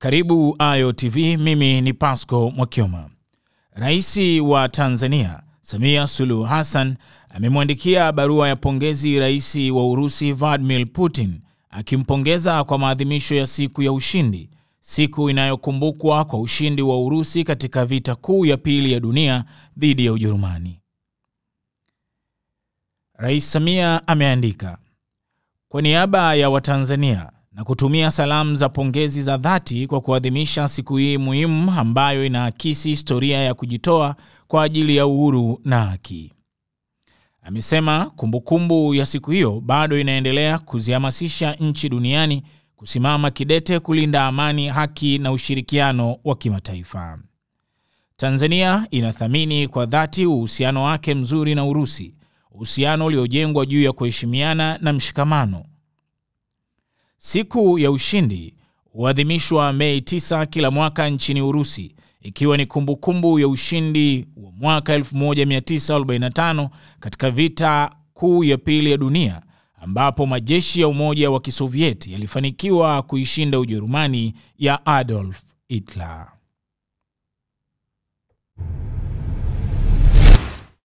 Karibu Ayo TV, mimi ni Pasco Mwakyoma. Raisi wa Tanzania, Samia Suluhu Hassan, amemwandikia barua ya pongezi Raisi wa Urusi Vladimir Putin, akimpongeza kwa maadhimisho ya siku ya ushindi, siku inayokumbukwa kwa ushindi wa Urusi katika vita kuu ya pili ya dunia dhidi ya Ujerumani. Rais Samia ameandika: kwa niaba ya Watanzania na kutumia salamu za pongezi za dhati kwa kuadhimisha siku hii muhimu ambayo inaakisi historia ya kujitoa kwa ajili ya uhuru na haki. Amesema kumbukumbu ya siku hiyo bado inaendelea kuzihamasisha nchi duniani kusimama kidete kulinda amani, haki na ushirikiano wa kimataifa. Tanzania inathamini kwa dhati uhusiano wake mzuri na Urusi, uhusiano uliojengwa juu ya kuheshimiana na mshikamano. Siku ya ushindi huadhimishwa Mei 9 kila mwaka nchini Urusi, ikiwa ni kumbukumbu ya ushindi wa mwaka 1945 katika vita kuu ya pili ya dunia, ambapo majeshi ya Umoja wa Kisovieti yalifanikiwa kuishinda Ujerumani ya Adolf Hitler.